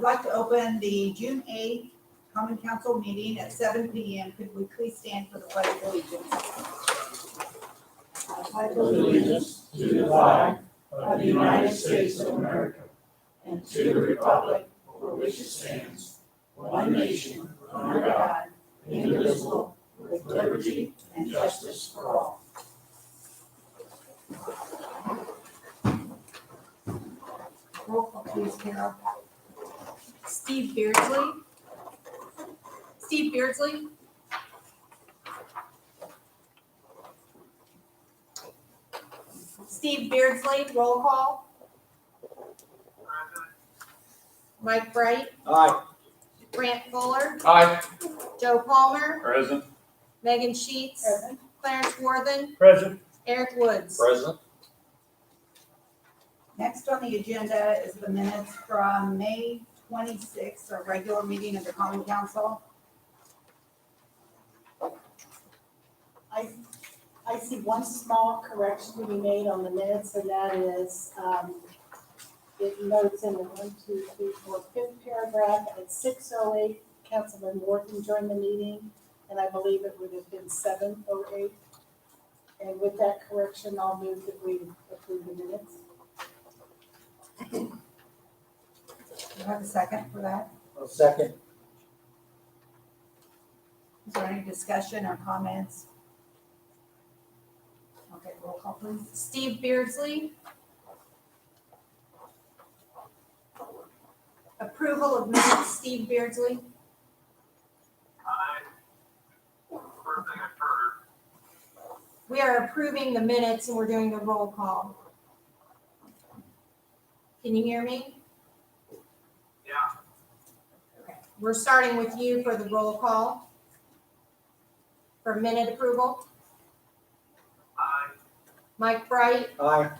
I'd like to open the June 8th Common Council meeting at 7 p.m. Could we please stand for the Pledge of Allegiance? I pledge Allegiance to the flag of the United States of America and to the republic for which it stands, one nation, under God, indivisible, with liberty and justice for all. Roll call, please, Carol. Steve Beardsley. Steve Beardsley. Steve Beardsley, roll call. Mike Bright. Aye. Grant Fuller. Aye. Joe Palmer. Present. Megan Sheets. Present. Clarence Worthen. Present. Eric Woods. Present. Next on the agenda is the minutes from May 26th, our regular meeting of the Common Council. I see one small correction to be made on the minutes, and that is, it notes in the 1, 2, 3, 4, 5th paragraph at 6:08, Councilman Morton joined the meeting, and I believe it would have been 7:08. And with that correction, I'll move that we approve the minutes. Do you have a second for that? A second. Is there any discussion or comments? Okay, roll call, please. Steve Beardsley. Approval of minutes, Steve Beardsley. We are approving the minutes and we're doing the roll call. Can you hear me? Yeah. Okay. We're starting with you for the roll call. For minute approval. Aye. Mike Bright, Aye.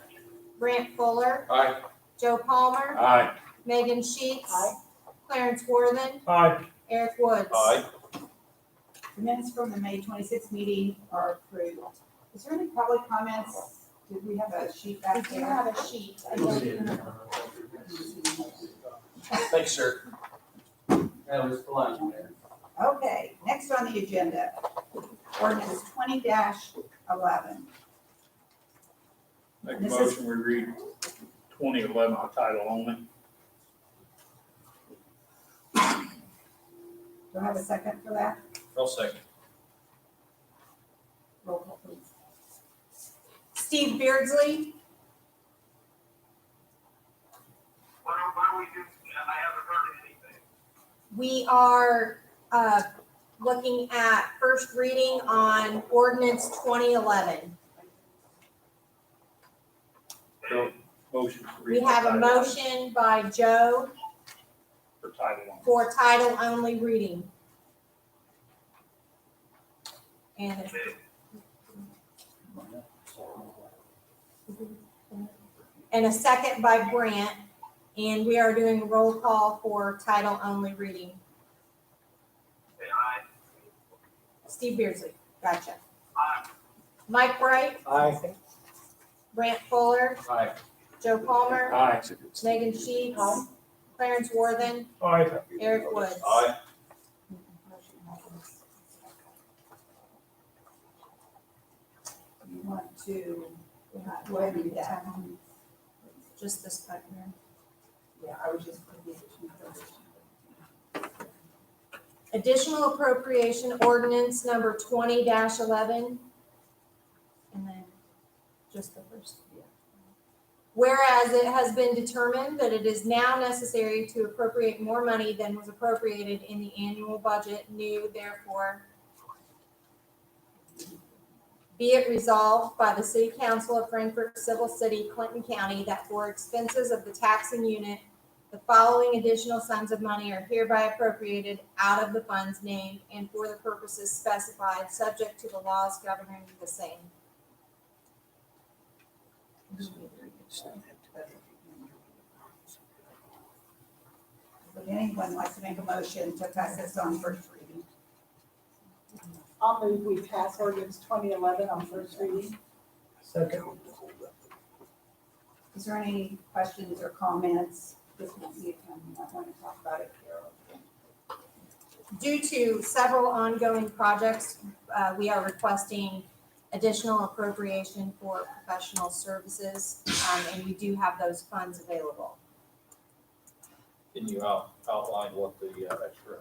Grant Fuller, Aye. Joe Palmer, Aye. Megan Sheets, Aye. Clarence Worthen, Aye. Eric Woods. Aye. The minutes from the May 26th meeting are approved. Is there any public comments? Did we have a sheet back We do there? have a sheet. I don't know. Thanks, sir. That was fun there. Okay, next on the agenda, ordinance 20-11. Make a This is- motion, we read 2011 by title only. Do I have a second for that? I'll second. Roll call, please. Steve Beardsley, What do we do? I haven't heard anything. we are looking at first reading on ordinance 2011. Motion to We read by have a title motion by Joe for title only. for title only reading. And a second by Brant, and we are doing a roll call for title only reading. Say aye. Steve Beardsley, gotcha. Aye. Mike Bright, Aye. Brant Fuller, Aye. Joe Palmer, Aye. Megan Sheets, Aye. Clarence Worthen, Aye. Eric Woods. Aye. You want to go ahead and do that? Just this part here. Yeah, I was just. Additional appropriation ordinance number 20-11. And then just the first. Whereas it has been determined that it is now necessary to appropriate more money than was appropriated in the annual budget, new therefore be it resolved by the City Council of Frankfort Civil City, Clinton County, that for expenses of the taxing unit, the following additional sums of money are hereby appropriated out of the funds named and for the purposes specified, subject to the laws governing the same. Would anyone like to make a motion to pass this on first reading? I'll move we pass ordinance 2011 on first reading. Second. Is there any questions or comments? Just want to see if you might want to talk about it, Carol. Due to several ongoing projects, we are requesting additional appropriation for professional services, and we do have those funds available. Can you outline what the extra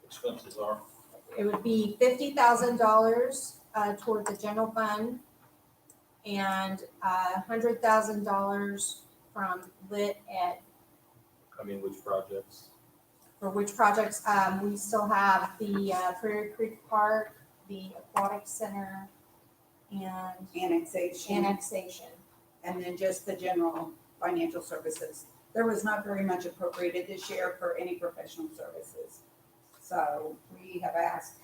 expenses are? It would be $50,000 toward the general fund and $100,000 from lit ed. I mean, which projects? For which projects, we still have the Prairie Creek Park, the Aquatic Center, and Annexation, annexation. and then just the general financial services. There was not very much appropriated this year for any professional services. So we have asked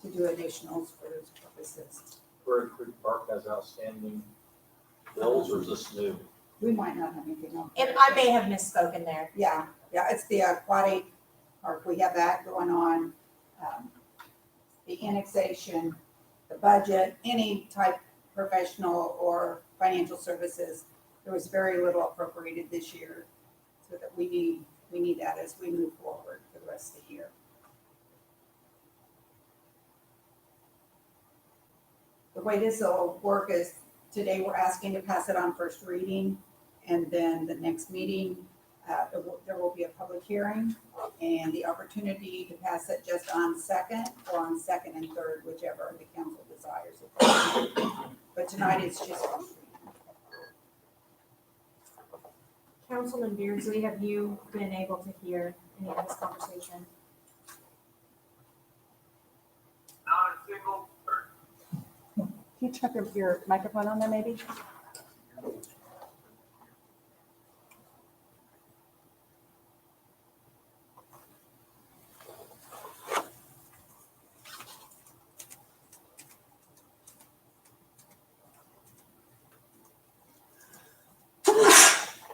to do additionals for those purposes. Prairie Creek Park has outstanding bills, or is this new? We might not have anything on. And I may have misspoken there. Yeah, it's the aquatic park. We have that going on. The annexation, the budget, any type professional or financial services. There was very little appropriated this year, so that we need that as we move forward for the rest of the year. The way this will work is today we're asking to pass it on first reading, and then the next meeting, there will be a public hearing and the opportunity to pass it just on second or on second and third, whichever the council desires. But tonight it's just first reading. Councilman Beardsley, have you been able to hear any of this conversation? Not a single word. Can you check your microphone on there, maybe?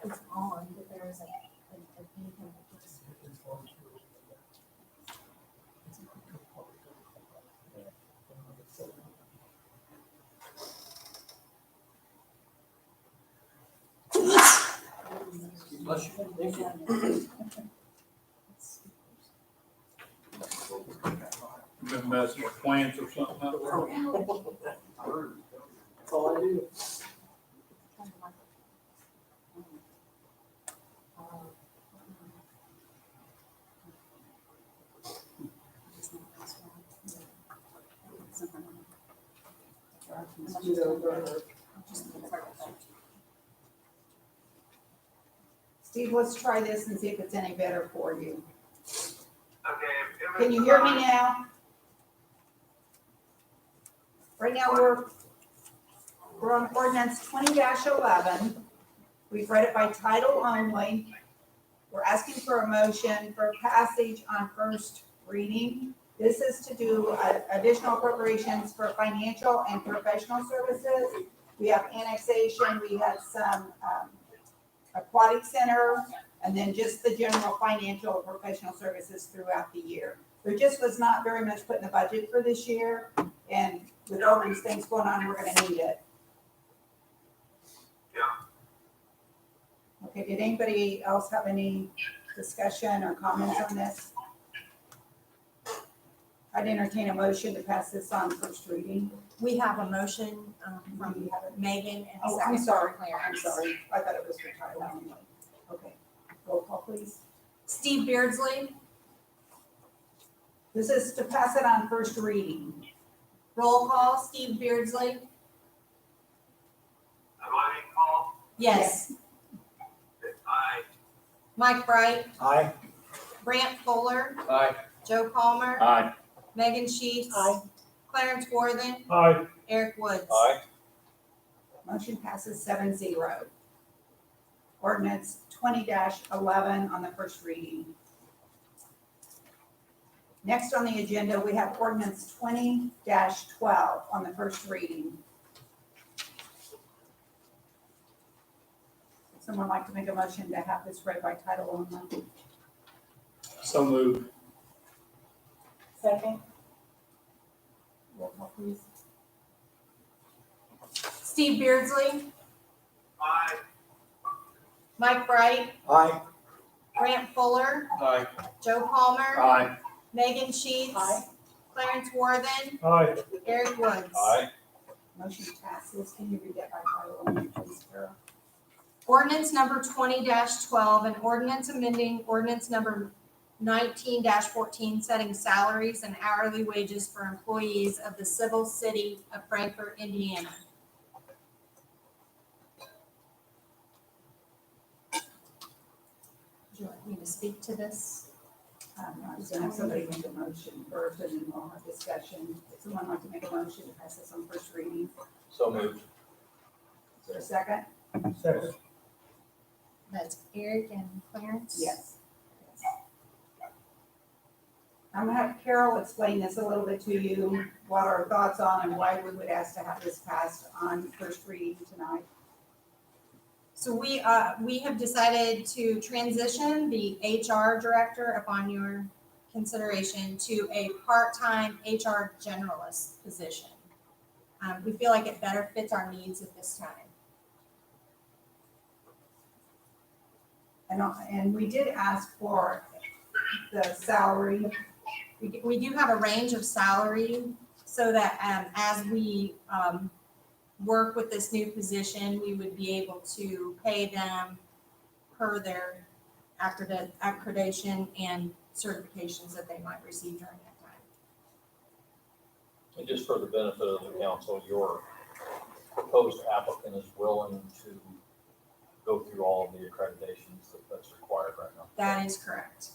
It's on, but there is anything that just. Been messing with plants or something up there? That's all I do. Steve, let's try this and see if it's any better for you. Okay. it was, Can you hear me now? Right now, we're on ordinance 20-11. We've read it by title only. We're asking for a motion for passage on first reading. This is to do additional appropriations for financial and professional services. We have annexation, we have some aquatic center, and then just the general financial and professional services throughout the year. There just was not very much put in the budget for this year, and with all these things going on, we're gonna need it. Yeah. Okay, did anybody else have any discussion or comments on this? I'd entertain a motion to pass this on first reading. We have a motion from Megan and a Oh, second I'm sorry, from Clarence. I'm sorry, I thought it was for title only. Okay, roll call please. Steve Beardsley, This is to pass it on first reading. roll call, Steve Beardsley. Am I being called? Yes. Aye. Mike Bright, Aye. Brant Fuller, Aye. Joe Palmer, Aye. Megan Sheets. Aye. Clarence Worthen, Aye. Eric Woods. Aye. Motion passes 7-0. Ordinance 20-11 on the first reading. Next on the agenda, we have ordinance 20-12 on the first reading. Someone like to make a motion to have this read by title only? So moved. Second? Roll call please. Steve Beardsley, Aye. Mike Bright, Aye. Grant Fuller, Aye. Joe Palmer, Aye. Megan Sheets, Aye. Clarence Worthen, Aye. Eric Woods. Motion passes. Can you read that by title only, please, Carol? Ordinance number 20-12, an ordinance amending ordinance number 19-14, setting salaries and hourly wages for employees of the civil city of Frankfort, Indiana. Do you want me to speak to this? I was gonna have somebody make a motion first, and then we'll have discussion. If someone wants to make a motion to pass this on first reading, So moved. is there a second? Second. That's Eric and Clarence? Yes. I'm gonna have Carol explain this a little bit to you, what our thoughts on and why we would ask to have this passed on first reading tonight. So we have decided to transition the HR director upon your consideration to a part-time HR generalist position. We feel like it better fits our needs at this time. And we did ask for the salary. We do have a range of salary so that as we work with this new position, we would be able to pay them per their accreditation and certifications that they might receive during that time. And just for the benefit of the council, your proposed applicant is willing to go through all of the accreditations that's required right now. That is correct.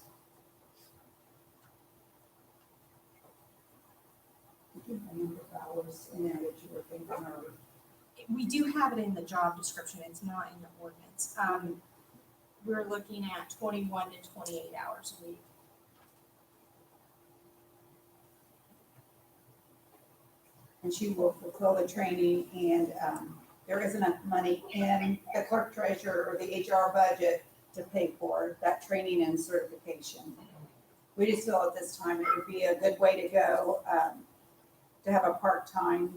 Did you have a number of hours in there that you were thinking of? We do have it in the job description, it's not in the ordinance. We're looking at 21 to 28 hours a week. And she will fulfill the training, and there isn't enough money in the clerk treasurer or the HR budget to pay for that training and certification. We just feel at this time it would be a good way to go, to have a part-time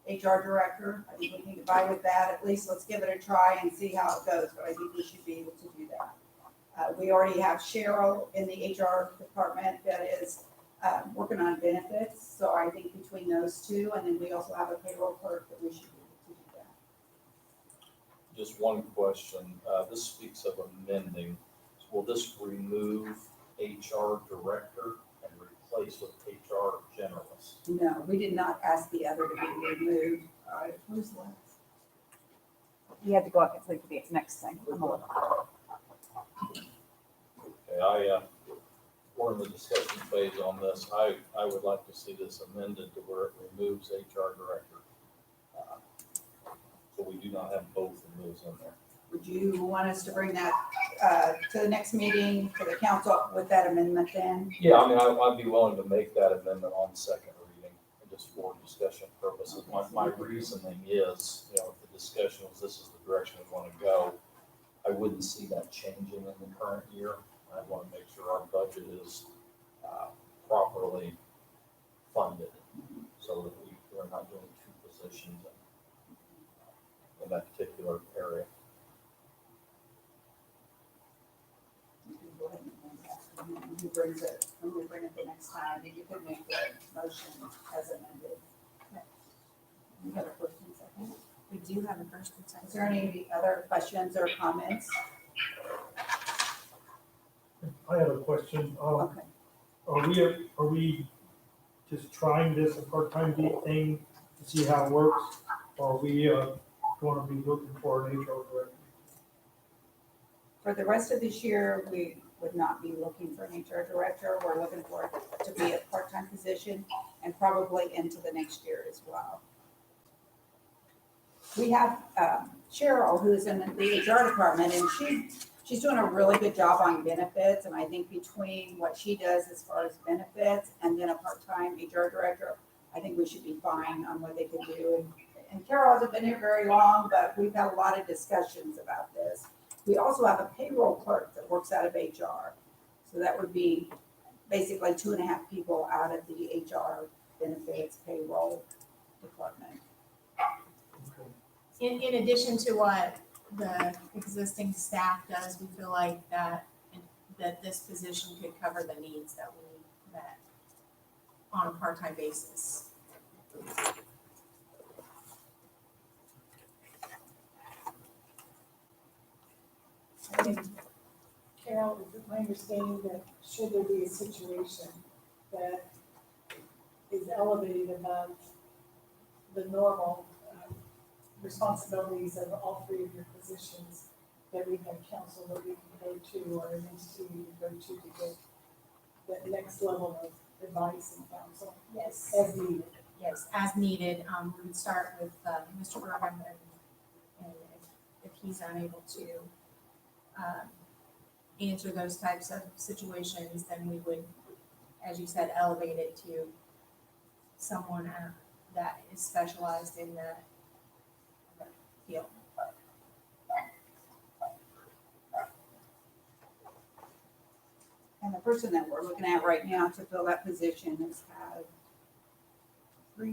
HR director. I think we can get by with that. At least let's give it a try and see how it goes, but I think we should be able to do that. We already have Cheryl in the HR department that is working on benefits, so I think between those two, and then we also have a payroll clerk that we should be able to do that. Just one question, this speaks of amending. Will this remove HR director and replace with HR generalist? No, we did not ask the other to be removed. Who's last? You have to go up and click the next thing. I'm a little- Okay, we're in the discussion phase on this. I would like to see this amended to where it removes HR director. So we do not have both of those in there. Would you want us to bring that to the next meeting for the council with that amendment then? Yeah, I mean, I'd be willing to make that amendment on second reading, just for discussion purposes. My reasoning is, if the discussion was this is the direction we want to go, I wouldn't see that changing in the current year. I want to make sure our budget is properly funded, so that we're not doing two positions in that particular area. You can go ahead and amend that. And then who brings it, when we bring it the next time, then you can make the motion as amended. You have a first and second. We do have a first and second. Is there any other questions or comments? I have a question. Okay. Are we just trying this a part-time thing to see how it works? Or are we going to be looking for an HR director? For the rest of this year, we would not be looking for an HR director. We're looking for it to be a part-time position and probably into the next year as well. We have Cheryl, who's in the HR department, and she's doing a really good job on benefits. And I think between what she does as far as benefits and then a part-time HR director, I think we should be fine on what they can do. And Carol hasn't been here very long, but we've had a lot of discussions about this. We also have a payroll clerk that works out of HR. So that would be basically 2.5 people out of the HR benefits payroll department. In addition to what the existing staff does, we feel like that an that this position could cover the needs that we met on a part-time basis. Carol, is it my understanding that should there be a situation that is elevated above the normal responsibilities of all three of your positions, that we have counsel that we can go to or an entity we can go to get that next level of advice and counsel Yes. as needed? Yes, as needed. We would start with Mr. Bergam, and if he's unable to answer those types of situations, then we would, as you said, elevate it to someone that is specialized in that field. And the person that we're looking at right now to fill that position has had 4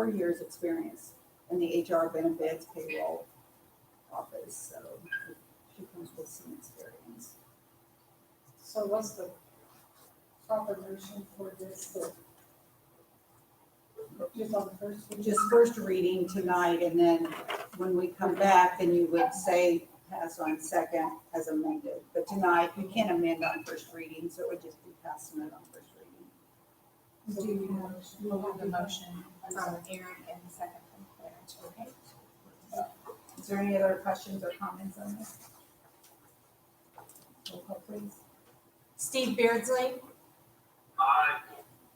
years experience in the HR benefits payroll office, so she comes with some experience. So what's the proper motion for this? Just on the first one? Just first reading tonight, and then when we come back, then you would say pass on second as amended. But tonight, you can't amend on first reading, so it would just be passing it on first reading. So we have, We'll have the motion from Eric and the second from Clarence, okay? Is there any other questions or comments on this? Roll call, please. Steve Beardsley, Aye.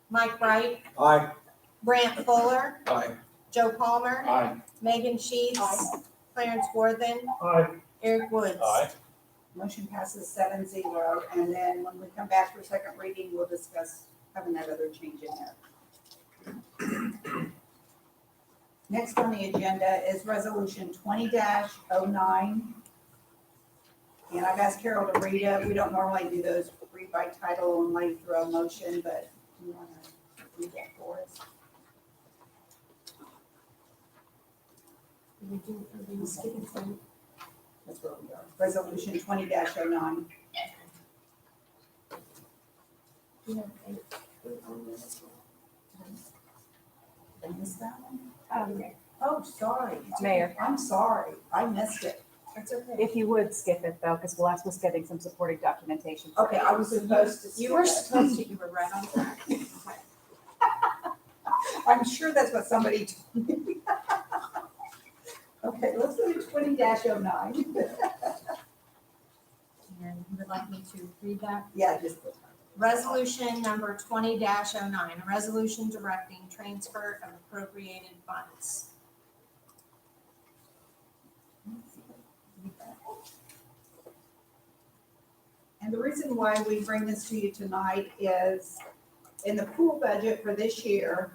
Mike Wright, Aye. Brant Fuller, Aye. Joe Palmer, Aye. Megan Sheets, Aye. Clarence Worthen, Aye. Eric Woods. Motion passes 7-0, and then when we come back for second reading, we'll discuss having that other change in there. Next on the agenda is resolution 20-09. And I've asked Carol to read it. We don't normally do those read by title only through a motion, but do you want to read that for us? Are we skipping some? That's where we are. Resolution 20-09. Did I miss that one? Oh, sorry. Mayor. I'm sorry. I missed it. That's okay. If you would skip it though, because Celeste was getting some supporting documentation. for Okay, it. I was supposed to. You were skip it. supposed to, you were right on track. Okay. I'm sure that's what somebody told me. Okay, let's go to 20-09. And you would like me to read that? Yeah, just. Resolution number 20-09, a resolution directing transfer of appropriated funds. And the reason why we bring this to you tonight is in the pool budget for this year,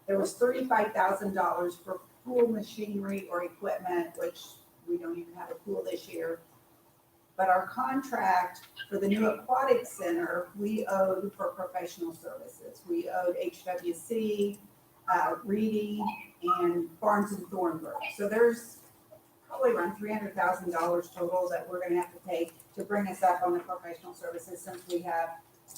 there was $35,000 for pool machinery or equipment, which we don't even have a pool this year. But our contract for the new aquatic center, we owed for professional services. We owed HWC, Reedy, and Barnes and Thornburg. So there's probably around $300,000 total that we're gonna have to pay to bring us up on the professional services since we have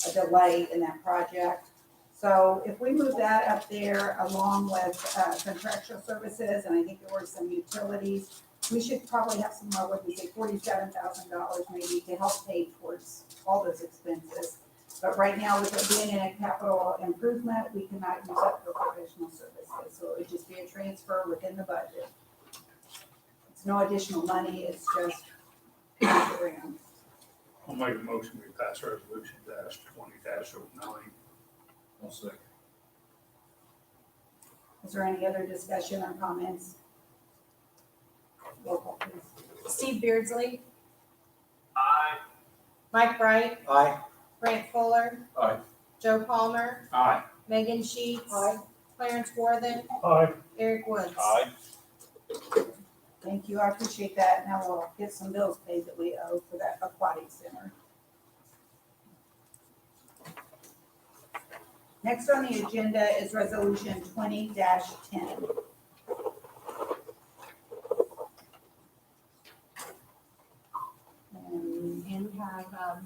a delay in that project. So if we move that up there along with contractual services, and I think there were some utilities, we should probably have some more, what we say, $47,000 maybe to help pay towards all those expenses. But right now, with it being in a capital improvement, we cannot use that for professional services. So it would just be a transfer within the budget. It's no additional money, it's just around. I'll make a motion, we pass resolution -20-09. I'll second. Is there any other discussion or comments? Roll call, please. Steve Beardsley, Aye. Mike Wright, Aye. Brant Fuller, Aye. Joe Palmer, Aye. Megan Sheets, Aye. Clarence Worthen, Aye. Eric Woods. Thank you, I appreciate that. Now we'll get some bills paid that we owe for that aquatic center. Next on the agenda is resolution 20-10. And we have,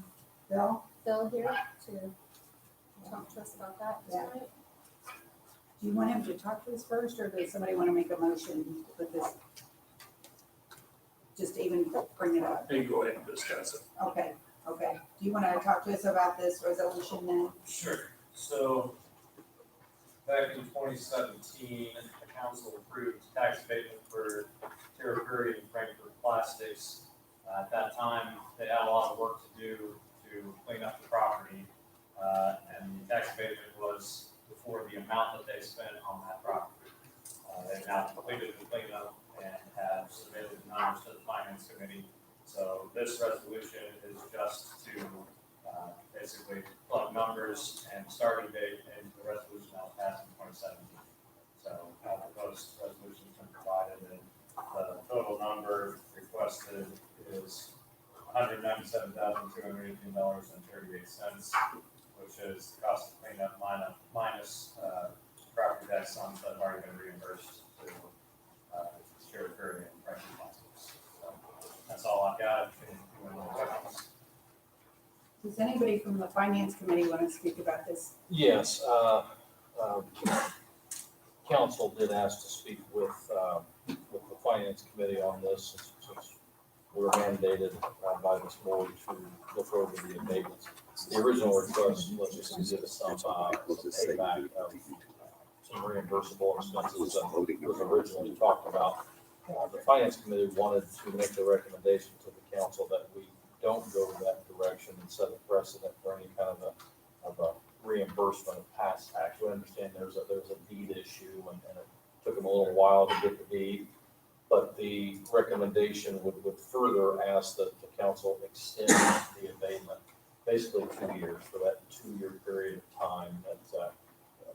Bill, Phil here to talk to us about that Yeah. tonight. do you want him to talk to us first, or does somebody want to make a motion to put this? Just even bring it up. Hey, go ahead and discuss it. Okay. Do you want to talk to us about this resolution then? Sure. So back in 2017, the council approved tax abatement for Terra Prairie and Frankfurt Plastics. At that time, they had a lot of work to do to clean up the property. And the tax abatement was before the amount that they spent on that property. They've now completed the cleanup and have submitted the numbers to the finance committee. So this resolution is just to basically plug numbers and starting date into the resolution that was passed in 2017. So the proposed resolution's been provided, and the total number requested is $197,218.38, which is the cost of cleanup minus property tax sums that have already been reimbursed to Terra Prairie and Frankfurt Plastics. So that's all I've got. If you want to questions. Does anybody from the finance committee want to speak about this? Yes, council did ask to speak with the finance committee on this, since we were mandated by this board to look over the abatements. The original request was just to give us some payback of some reimbursable expenses that was originally talked about. The finance committee wanted to make the recommendation to the council that we don't go that direction and set a precedent for any kind of a reimbursement of past tax. We understand there's a deed issue, and it took them a little while to get the deed. But the recommendation would further ask that the council extend the abatement, basically 2 years, for that 2-year period of time that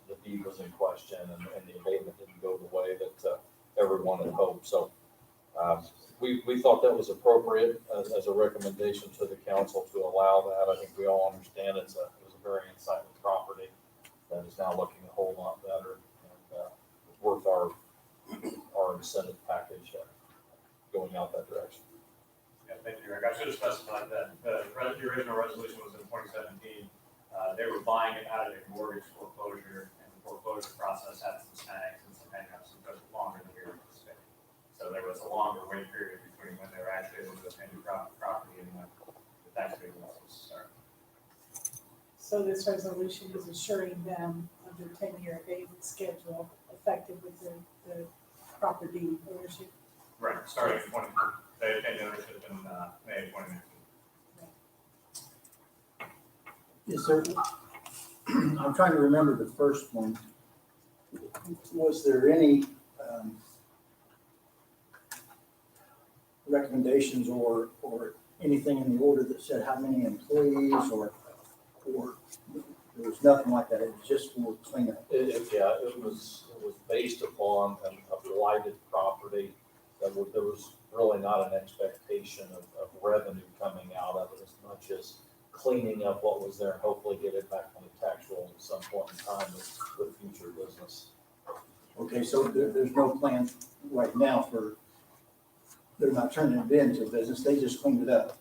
the deed was in question and the abatement didn't go the way that everyone had hoped. So we thought that was appropriate as a recommendation to the council to allow that. I think we all understand it was a very unsightly property that is now looking a whole lot better, and worth our incentive package going out that direction. Yeah, thank you, Rick. I should have specified that the original resolution was in 2017. They were buying it out of a mortgage foreclosure, and the foreclosure process had some snags and some hangups and took longer than we were anticipating. So there was a longer wait period between when they were actually able to obtain the property and when the tax abatement was supposed to start. So this resolution is assuring them of their 10-year abatement schedule effective with the property ownership. Right, starting in they obtained ownership in May of 2019. Is there, I'm trying to remember the first one. Was there any recommendations or anything in the order that said how many employees or there was nothing like that? It was just for cleanup. It was based upon a blighted property. There was really not an expectation of revenue coming out of it as much as cleaning up what was there and hopefully get it back on the tax roll at some point in time with future business. Okay, so there's no plan right now they're not turning it into a business, they just cleaned it up.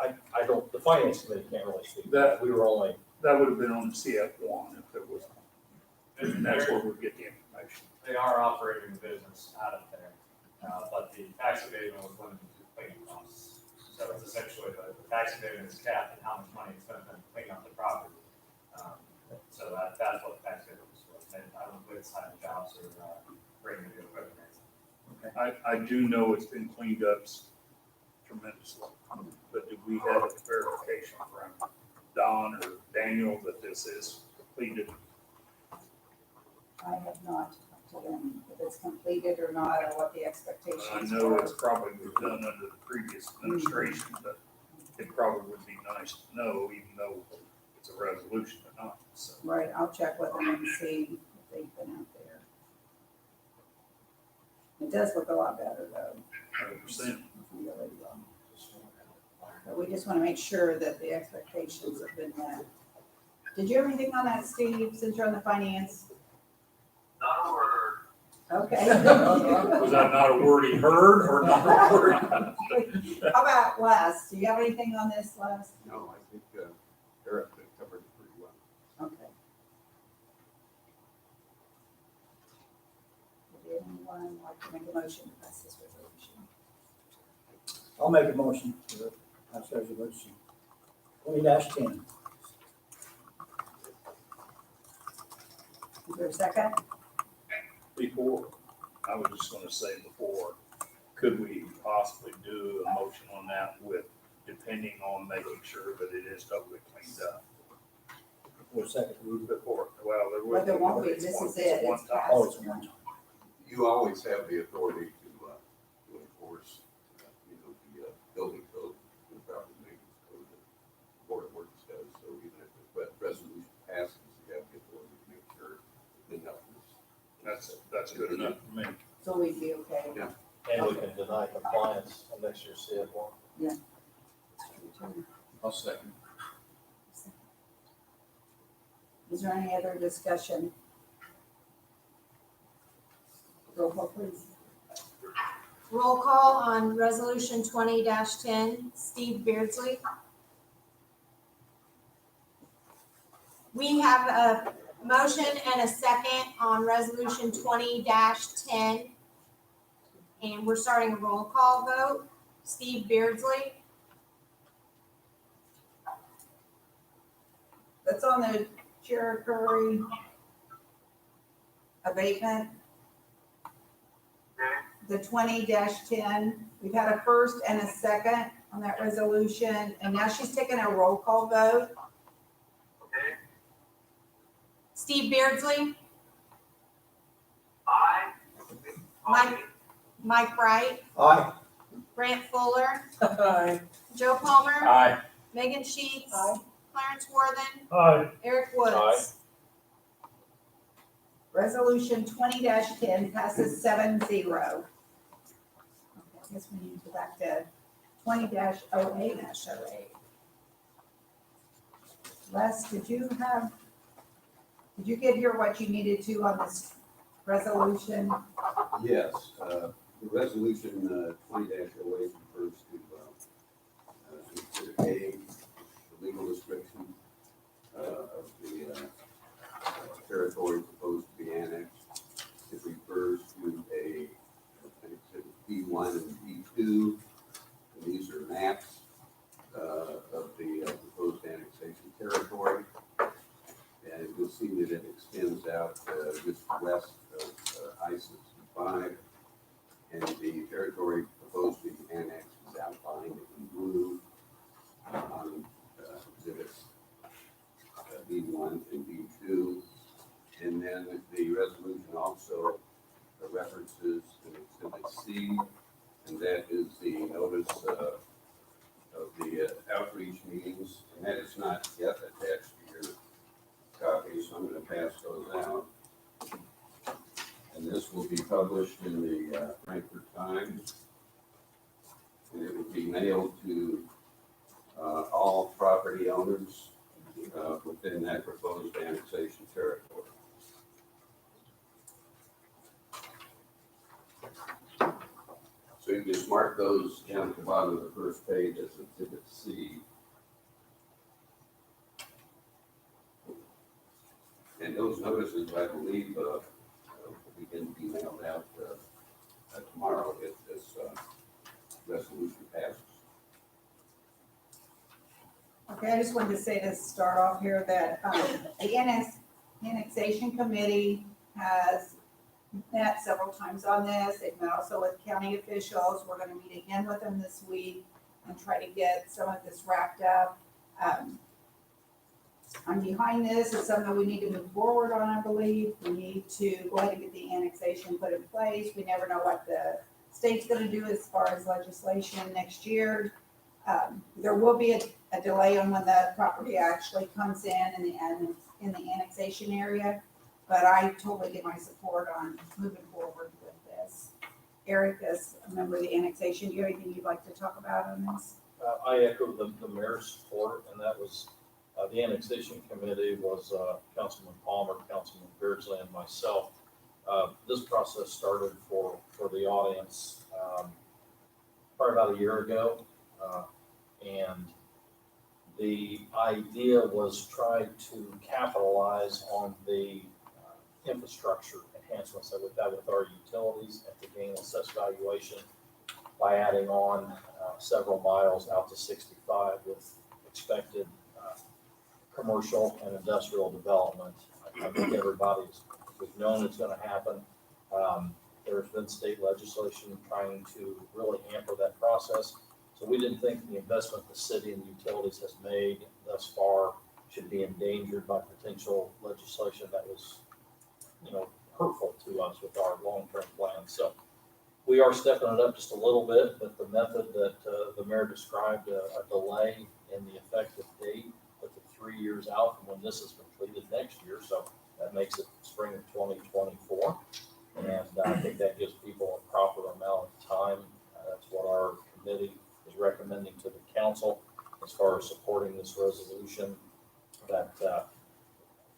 I don't, the finance committee can't really speak to That- that. We were only, That would have been on the CF1 if it was, and that's where we'd get the information. They are operating the business out of there, but the tax abatement was limited to cleaning costs. So it's essentially the tax abatement is capped and how much money it's spent to clean up the property. So that's what the tax abatement was for. And I don't believe it's high jobs or bringing new equipment. I do know it's been cleaned up tremendously, but do we have a verification from Don or Daniel that this is completed? I have not talked to them if it's completed or not, or what the expectations I are. know it's probably was done under the previous administration, but it probably would be nice to know, even though it's a resolution or not, so. Right, I'll check with them and see if they've been out there. It does look a lot better though. 100%. Really. But we just want to make sure that the expectations have been met. Did you have anything on that, Steve, since you're on the finance? Not a word. Okay. Was that not a word he heard or not a word? How about Les? Do you have anything on this, Les? No, I think Eric covered it pretty well. Okay. Would anyone like to make a motion to pass this resolution? I'll make a motion to pass resolution 20-10. Is there a second? Before, I was just gonna say before, could we possibly do a motion on that with, depending on making sure that it is totally cleaned up? For a second, read it. Before, well, there Well, would. there won't be. it's This one- is it. one It's time. Oh, it's one time. You always have the authority to enforce, the building code, the property maintenance code that the Board of Works does. So even if the resolution passes, you have the authority to make sure that nothing is. That's good enough for me. So we'd be okay. Yeah. And we can deny compliance on next year's CF1. I'll second. Is there any other discussion? Roll call, please. Roll call on resolution 20-10, Steve Beardsley. We have a motion and a second on resolution 20-10. And we're starting a roll call vote. Steve Beardsley, That's on the Chair Curry abatement. The 20-10. We've had a first and a second on that resolution, and now she's taking a roll call vote. Okay? Steve Beardsley, Aye. Mike Wright, Aye. Grant Fuller, Aye. Joe Palmer, Aye. Megan Sheets, Aye. Clarence Worthen, Aye. Eric Woods. Aye. Resolution 20-10 passes 7-0. Okay, I guess we need to go back to 20-08. Les, did you get here what you needed to on this resolution? Yes, the resolution 20-08 refers to A, the legal description of the territory proposed to be annexed. It refers to I think it's B1 and B2, and these are maps of the proposed annexation territory. And you'll see that it extends out just west of I-65. And the territory proposed to be annexed is outlined in blue on exhibits B1 and B2. And then the resolution also references an exhibit C, and that is the notice of the outreach meetings. And that is not yet attached to your copy, so I'm going to pass those out. And this will be published in the Frankfurt Times. And it will be mailed to all property owners within that proposed annexation territory. So you just mark those down at the bottom of the first page as Exhibit C. And those notices, I believe, begin to be mailed out tomorrow if this resolution passes. Okay, I just wanted to say to start off here that the annexation committee has met several times on this. They've met also with county officials. We're gonna meet again with them this week and try to get some of this wrapped up. I'm behind this. It's something we need to move forward on, I believe. We need to go ahead and get the annexation put in place. We never know what the state's gonna do as far as legislation next year. There will be a delay on when the property actually comes in the annexation area, but I totally give my support on moving forward with this. Eric, as a member of the annexation, do you have anything you'd like to talk about on this? I echo the mayor's support, and that was, the annexation committee was Councilman Palmer, Councilman Beardsley, and myself. This process started for the audience, probably about a year ago. And the idea was try to capitalize on the infrastructure enhancements that we've had with our utilities at the gain and assessed valuation by adding on several miles out to 65 with expected commercial and industrial development. I think everybody's, we've known it's gonna happen. There's been state legislation trying to really hamper that process. So we didn't think the investment the city and the utilities has made thus far should be endangered by potential legislation that was, hurtful to us with our long-term plans. So we are stepping it up just a little bit, but the method that the mayor described, a delay in the effective date, with it 3 years out from when this is completed next year. So that makes it spring of 2024. And I think that gives people a proper amount of time. That's what our committee is recommending to the council as far as supporting this resolution, that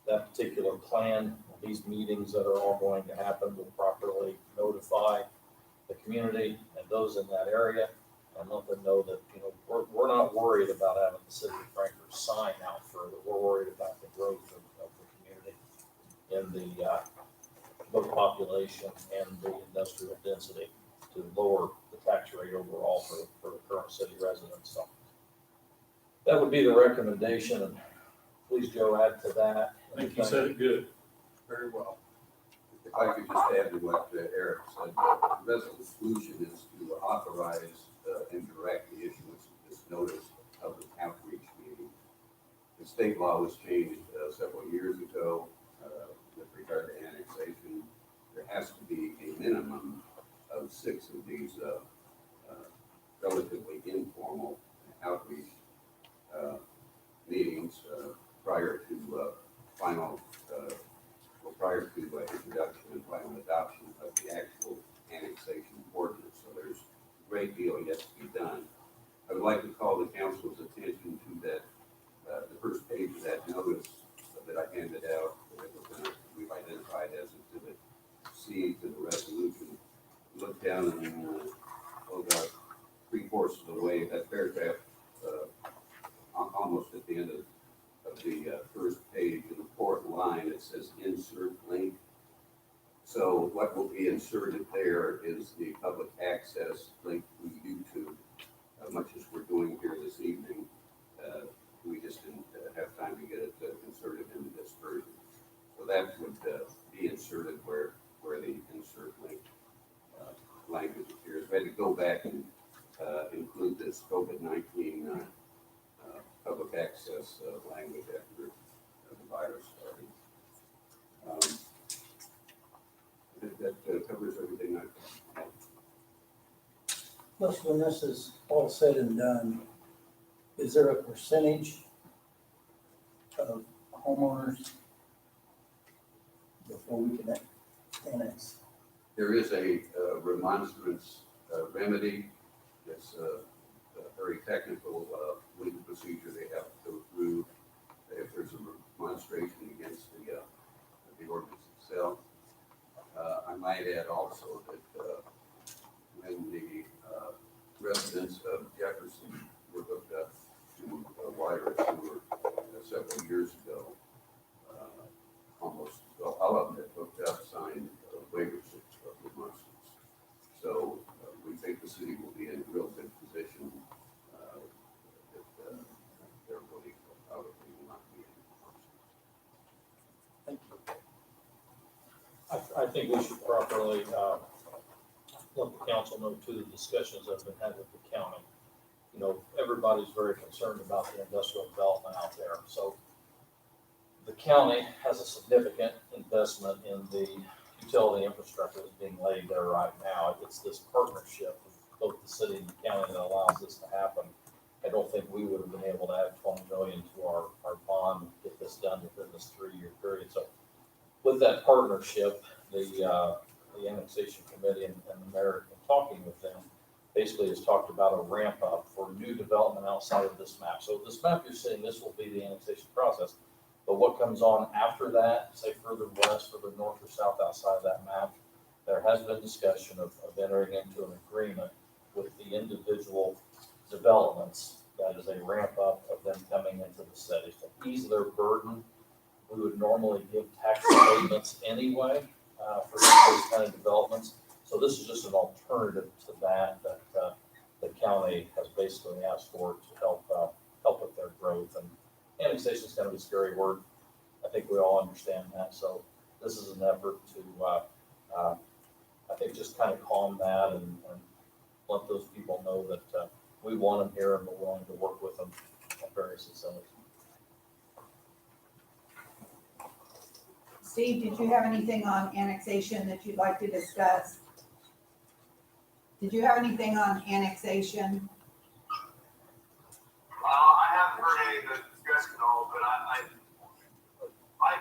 that particular plan, these meetings that are all going to happen will properly notify the community and those in that area and let them know that, we're not worried about having the city of Frankfurt sign out further. We're worried about the growth of the community in the both population and the industrial density to lower the tax rate overall for the current city residents. So that would be the recommendation, and please, Joe, add to that. I think you said it good, very well. If I could just add to what Eric said, the resolution is to authorize and direct the issuance of this notice of the outreach meeting. The state law was changed several years ago with regard to annexation. There has to be a minimum of 6 of these relatively informal outreach meetings prior to introduction and final adoption of the actual annexation ordinance. So there's a great deal yet to be done. I would like to call the council's attention to that, the first page of that notice that I handed out, that we've identified as Exhibit C to the resolution. Look down and about 3/4 of the way, that paragraph, almost at the end of the first page, in the 4th line, it says insert link. So what will be inserted there is the public access link to YouTube, much as we're doing here this evening. We just didn't have time to get it inserted into this version. So that would be inserted where the insert link language appears. We had to go back and include this COVID-19 public access language after the virus started. I think that covers everything I have. Plus, when this is all said and done, is there a percentage of homeowners before we can annex? There is a remonstrance remedy. It's a very technical legal procedure they have to go through if there's a remonstration against the ordinance itself. I might add also that when the residents of Jefferson were hooked up to water and sewer several years ago, all of them that hooked up signed waivers of remonstrance. So we think the city will be in a real good position that there really probably will not be any remonstrance. I think we should properly let the council know too, the discussions that have been had with the county. Everybody's very concerned about the industrial development out there. So the county has a significant investment in the utility infrastructure that's being laid there right now. It's this partnership with both the city and the county that allows this to happen. I don't think we would have been able to add 20 million to our bond, get this done within this 3-year period. So with that partnership, the annexation committee and the mayor, in talking with them, basically has talked about a ramp up for new development outside of this map. So this map you're seeing, this will be the annexation process. But what comes on after that, say further west, further north or south outside of that map, there has been discussion of entering into an agreement with the individual developments that is a ramp up of them coming into the city. To ease their burden, we would normally give tax abatements anyway for those kind of developments. So this is just an alternative to that the county has basically asked for to help with their growth. And annexation is kind of a scary word. I think we all understand that. So this is an effort to, I think, just kind of calm that and let those people know that we want them here and we're willing to work with them at various facilities. Steve, did you have anything on annexation that you'd like to discuss? Did you have anything on annexation? I haven't heard any of the discussion at all, but I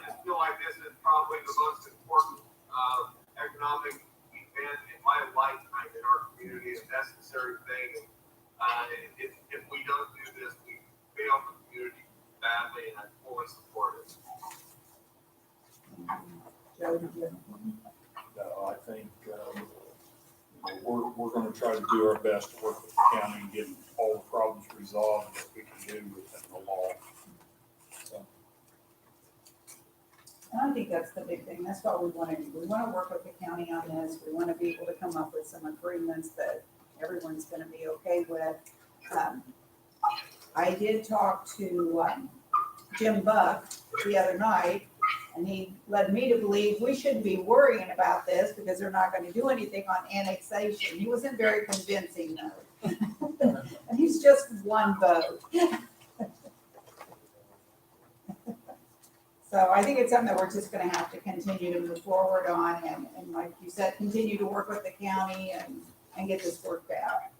just feel like this is probably the most important economic event in my lifetime in our community, a necessary thing. If we don't do this, we fail the community badly, and I fully support it. Joe, did you? No, I think, we're gonna try to do our best to work with the county and get all the problems resolved that we can do within the law. So, And I think that's the big thing. That's what we want to do. We want to work with the county on this. We want to be able to come up with some agreements that everyone's going to be okay with. I did talk to Jim Buck the other night, and he led me to believe we shouldn't be worrying about this because they're not going to do anything on annexation. He wasn't very convincing though. And he's just one vote. So I think it's something that we're just gonna have to continue to move forward on and like you said, continue to work with the county and get this worked out.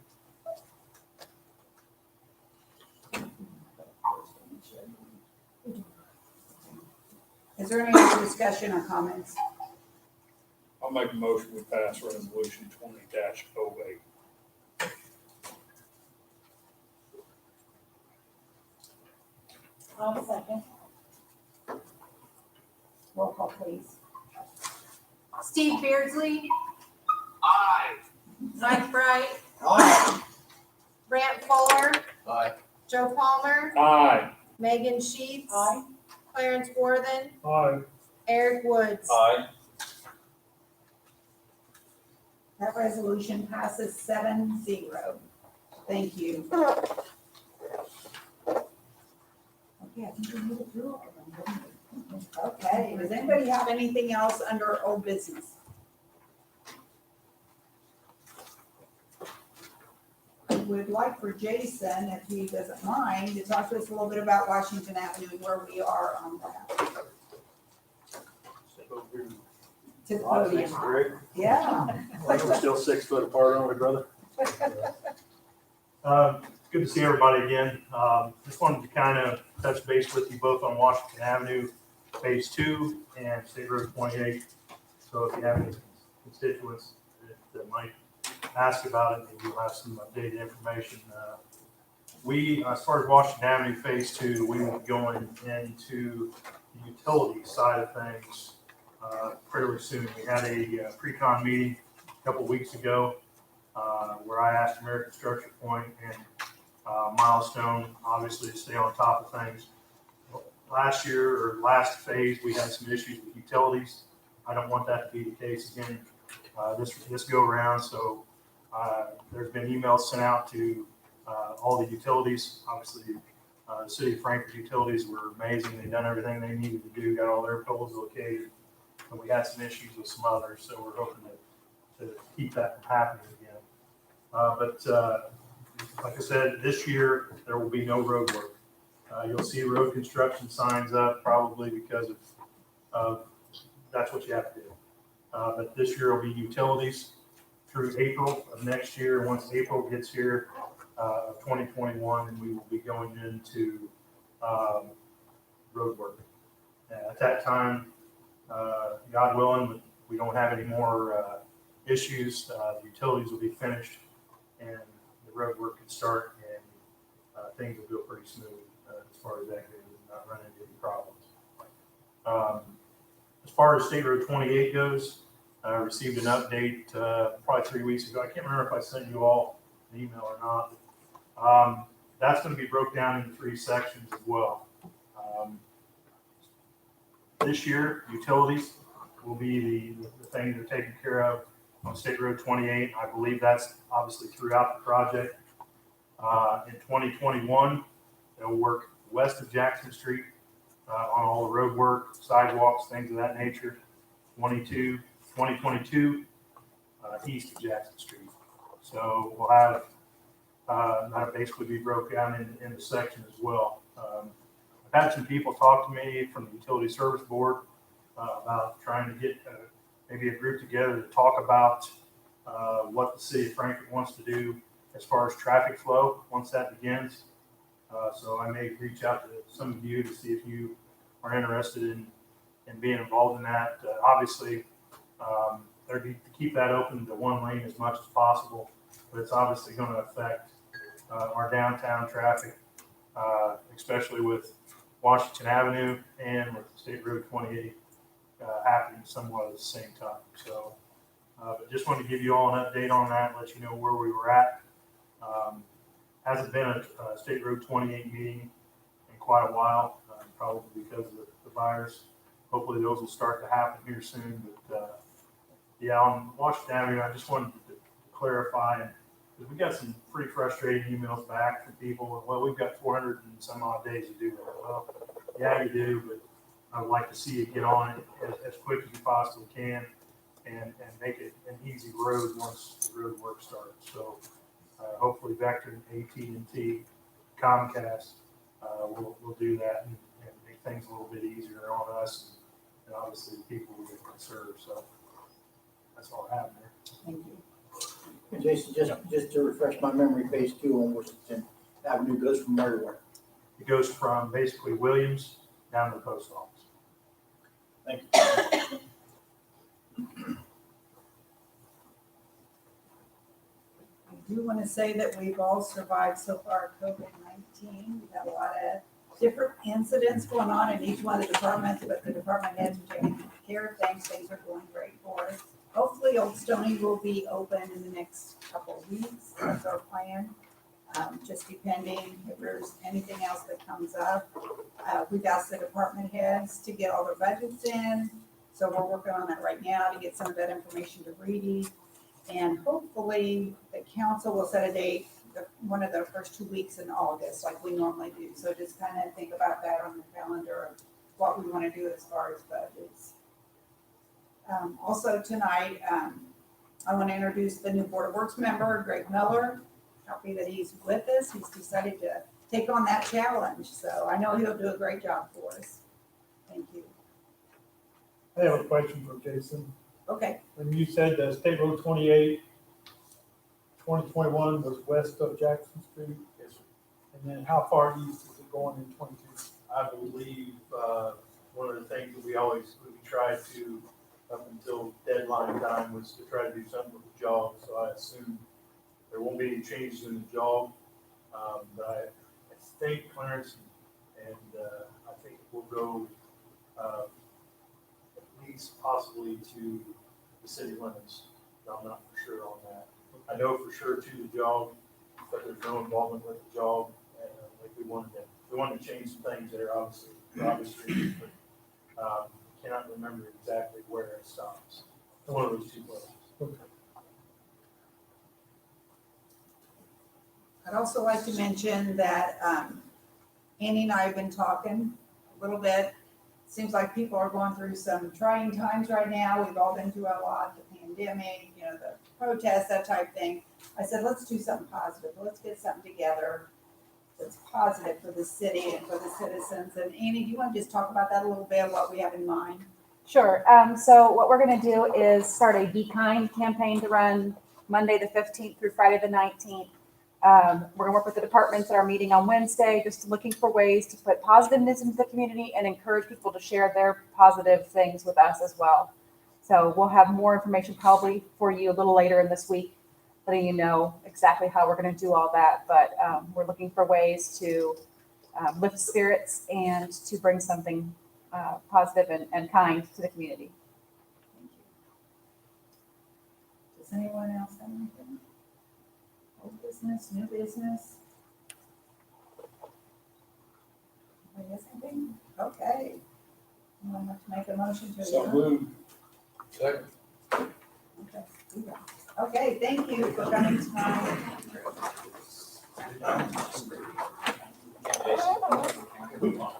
Is there any other discussion or comments? I'll make a motion we pass resolution 20-08. I'll second. Roll call, please. Steve Beardsley, Aye. Mike Bright, Aye. Brant Fuller, Aye. Joe Palmer, Aye. Megan Sheets, Aye. Clarence Worthen, Aye. Eric Woods. Aye. That resolution passes 7-0. Thank you. Okay, I think we move it through all of them, didn't we? Okay, does anybody have anything else under old business? I would like for Jason, if he doesn't mind, to talk to us a little bit about Washington Avenue and where we are on that. To the podium. Yeah. We're still 6 foot apart, aren't we, brother? Good to see everybody again. Just wanted to kind of touch base with you both on Washington Avenue Phase 2 and State Road 28. So if you have any constituents that might ask about it, maybe you'll have some updated information. As far as Washington Avenue Phase 2, we will be going into the utility side of things fairly soon. We had a pre-con meeting a couple weeks ago where I asked American Structure Point and Milestone, obviously, to stay on top of things. Last year or last phase, we had some issues with utilities. I don't want that to be the case again this go around. So there's been emails sent out to all the utilities. Obviously, the city of Frankfort utilities were amazing. They've done everything they needed to do, got all their poles located. And we had some issues with some others, so we're hoping to keep that from happening again. But like I said, this year there will be no road work. You'll see road construction signs up probably because of that's what you have to do. But this year will be utilities through April of next year. Once April gets here of 2021, and we will be going into road work. At that time, God willing, we don't have any more issues. The utilities will be finished, and the road work can start, and things will go pretty smooth as far as that goes, and not run into any problems. As far as State Road 28 goes, I received an update probably 3 weeks ago. I can't remember if I sent you all an email or not. That's going to be broke down into 3 sections as well. This year, utilities will be the thing they're taking care of on State Road 28. I believe that's obviously throughout the project. In 2021, they'll work west of Jackson Street on all the road work, sidewalks, things of that nature. 2022, east of Jackson Street. So we'll have that'll basically be broken down in the section as well. I've had some people talk to me from the Utility Service Board about trying to get maybe a group together to talk about what the city of Frankfort wants to do as far as traffic flow once that begins. So I may reach out to some of you to see if you are interested in being involved in that. Obviously, they're to keep that open to 1 lane as much as possible, but it's obviously going to affect our downtown traffic, especially with Washington Avenue and with State Road 28 happening somewhat at the same time. So, but just wanted to give you all an update on that, let you know where we were at. Hasn't been a State Road 28 meeting in quite a while, probably because of the virus. Hopefully those will start to happen here soon. But yeah, on Washington Avenue, I just wanted to clarify, because we got some pretty frustrating emails back from people. Well, we've got 400 and some odd days to do that. Well, yeah, you do, but I would like to see you get on it as quick as you possibly can and make it an easy road once the road work starts. So hopefully Vector, AT&T, Comcast will do that and make things a little bit easier on us and obviously the people we can serve. So that's all I have there. Thank you. And Jason, just to refresh my memory, phase 2 on Washington Avenue goes from where to where? It goes from basically Williams down to the post office. Thank you. I do want to say that we've all survived so far COVID-19. We've had a lot of different incidents going on in each one of the departments, but the department heads are taking care of things. Things are going great for us. Hopefully Old Stony will be open in the next couple of weeks. That's our plan. Just depending if there's anything else that comes up. We've asked the department heads to get all their budgets in. So we're working on that right now to get some of that information to Reedy. And hopefully the council will set a date, one of the first 2 weeks in August, like we normally do. So just kind of think about that on the calendar of what we want to do as far as budgets. Also tonight, I want to introduce the new Board of Works member, Greg Miller. Happy that he's with us. He's decided to take on that challenge. So I know he'll do a great job for us. Thank you. I have a question for Jason. Okay. When you said that State Road 28, 2021 was west of Jackson Street? Yes, sir. And then how far east is it going in 22? I believe one of the things that we tried to, up until deadline time, was to try to do something with the jog. So I assume there won't be any changes in the jog. But I think Clarence and I think it will go at least possibly to the city limits. I'm not for sure on that. I know for sure to the jog, but there's no involvement with the jog. Like we wanted to change some things there, obviously, for obvious reasons, but cannot remember exactly where it stops. One of those 2 places. Okay. I'd also like to mention that Annie and I have been talking a little bit. Seems like people are going through some trying times right now. We've all been through a lot, the pandemic, the protests, that type thing. I said, let's do something positive. Let's get something together that's positive for the city and for the citizens. And Annie, do you want to just talk about that a little bit, what we have in mind? Sure. So what we're going to do is start a Be Kind campaign to run Monday the 15th through Friday the 19th. We're going to work with the departments at our meeting on Wednesday, just looking for ways to put positiveness into the community and encourage people to share their positive things with us as well. So we'll have more information probably for you a little later in this week, letting you know exactly how we're going to do all that. But we're looking for ways to lift spirits and to bring something positive and kind to the community. Thank you. Does anyone else have anything? Old business, new business? Anybody has anything? Okay. Someone want to make a motion to So adjourn? moved. Second. Okay, do that. Okay, thank you for coming tonight. Jason, move on.